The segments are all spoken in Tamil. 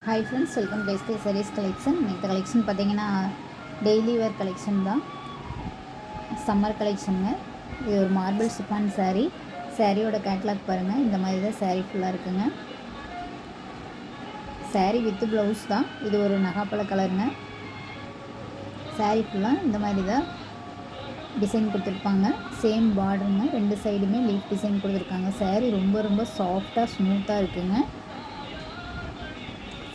Hi friends, welcome to SK sarees collection. இந்த கலெக்ஷன் பார்த்தீங்கன்னா டெய்லி வேர் கலெக்ஷன் தான், சம்மர் கலெக்ஷனுங்க. இது ஒரு மார்பிள் சிஃபான் சாரீ. சாரியோட கேட்லாக் பாருங்கள். இந்த மாதிரி தான் சாரீ ஃபுல்லாக இருக்குங்க. சாரீ வித் ப்ளவுஸ் தான். இது ஒரு நகாப்பழ கலருங்க. சாரீ ஃபுல்லாக இந்த மாதிரி தான் டிசைன் கொடுத்துருப்பாங்க. சேம் பார்டருங்க. ரெண்டு சைடுமே லீஃப் டிசைன் கொடுத்துருக்காங்க. சாரீ ரொம்ப ரொம்ப சாஃப்டாக ஸ்மூத்தாக இருக்குங்க.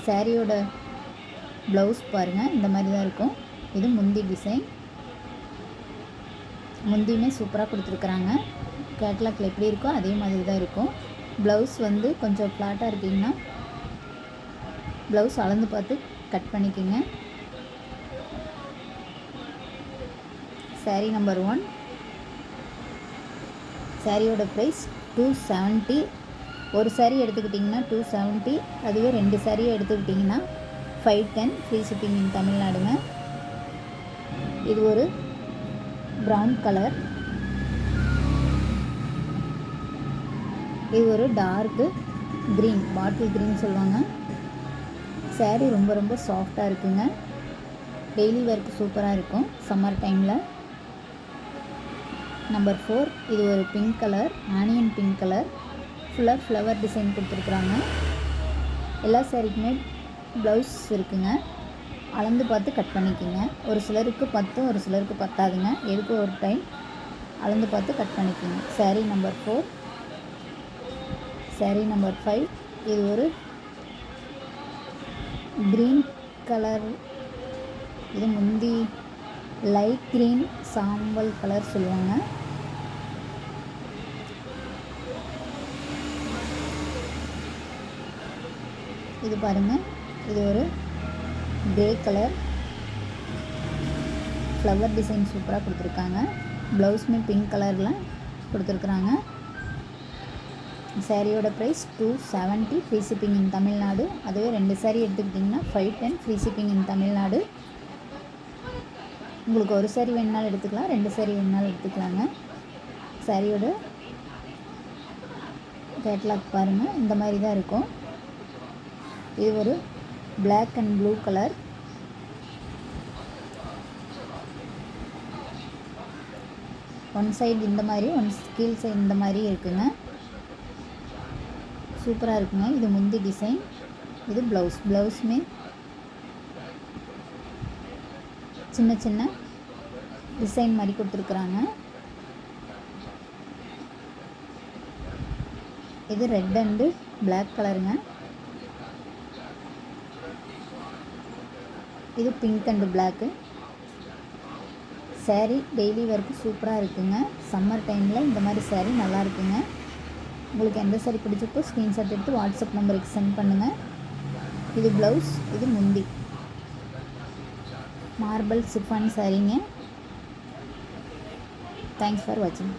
சாரியோட ப்ளவுஸ் பாருங்கள், இந்த மாதிரி தான் இருக்கும். இது முந்தி டிசைன். முந்தியுமே சூப்பராக கொடுத்துருக்குறாங்க. கேட்லாக்ல எப்படி இருக்கோ அதே மாதிரி தான் இருக்கும். ப்ளவுஸ் வந்து கொஞ்சம் ஃப்ளாட்டாக இருக்கீங்கன்னா ப்ளவுஸ் அளந்து பார்த்து கட் பண்ணிக்கோங்க. சாரீ நம்பர் 1. சாரியோட ப்ரைஸ் 270. ஒரு சாரீ எடுத்துக்கிட்டிங்கன்னா 270. அதுவே ரெண்டு சாரியை எடுத்துக்கிட்டிங்கன்னா 510. ஃப்ரீ ஷிப்பிங் இன் தமிழ்நாடுங்க. இது ஒரு ப்ரௌன் கலர். இது ஒரு டார்க்கு க்ரீன், பாட்டில் க்ரீன் சொல்லுவாங்க. சாரீ ரொம்ப ரொம்ப சாஃப்டாக இருக்குங்க. டெய்லி வேர்க்கு சூப்பராக இருக்கும் சம்மர் டைமில். நம்பர் 4. இது ஒரு pink colour, onion pink colour. ஃபுல்லாக ஃப்ளவர் டிசைன் கொடுத்துருக்குறாங்க. எல்லா சாரீக்குமே ப்ளவுஸ் இருக்குங்க. அளந்து பார்த்து கட் பண்ணிக்கோங்க. ஒரு சிலருக்கு 10, ஒரு சிலருக்கு பத்தாதுங்க. எதுக்கு ஒரு டைம் அளந்து பார்த்து கட் பண்ணிக்கோங்க. சாரீ நம்பர் 4. சாரீ நம்பர் 5. இது ஒரு க்ரீன் கலர். இது முந்தி லைட் க்ரீன், சாம்பல் கலர் சொல்லுவாங்க. இது பாருங்கள், இது ஒரு கிரே கலர். ஃப்ளவர் டிசைன் சூப்பராக கொடுத்துருக்காங்க. ப்ளவுஸுமே பிங்க் கலரில் கொடுத்துருக்குறாங்க. சாரியோட ப்ரைஸ் 270. ஃப்ரீ ஷிப்பிங் இன் தமிழ்நாடு. அதுவே ரெண்டு சாரீ எடுத்துக்கிட்டிங்கன்னா 510. ஃப்ரீ ஷிப்பிங் இன் தமிழ்நாடு. உங்களுக்கு ஒரு சாரீ வேணுனாலும் எடுத்துக்கலாம், ரெண்டு சாரீ வேணுனாலும் எடுத்துக்கலாங்க. சாரியோட கேட்லாக் பாருங்கள், இந்த மாதிரி தான் இருக்கும். இது ஒரு black and blue colour. One side இந்த மாதிரி, ஒன் கீழ் சைடு இந்த மாதிரி இருக்குங்க. சூப்பராக இருக்குங்க. இது முந்தி டிசைன். இது ப்ளவுஸ். ப்ளவுஸுமே சின்ன சின்ன டிசைன் மாதிரி கொடுத்துருக்குறாங்க. இது ரெட் அண்டு பிளாக் கலருங்க. இது pink and black. Sari daily wear சூப்பராக இருக்குங்க. சம்மர் டைமில் இந்த மாதிரி சாரீ நல்லா இருக்குங்க. உங்களுக்கு எந்த சாரீ பிடிச்சிருக்கோ ஸ்க்ரீன்ஷாட் எடுத்து வாட்ஸ்அப் நம்பருக்கு சென்ட் பண்ணுங்கள். இது ப்ளவுஸ், இது முந்தி. மார்பிள் சிஃபான் சாரீங்க. தேங்க்ஸ் ஃபார் வாட்சிங்.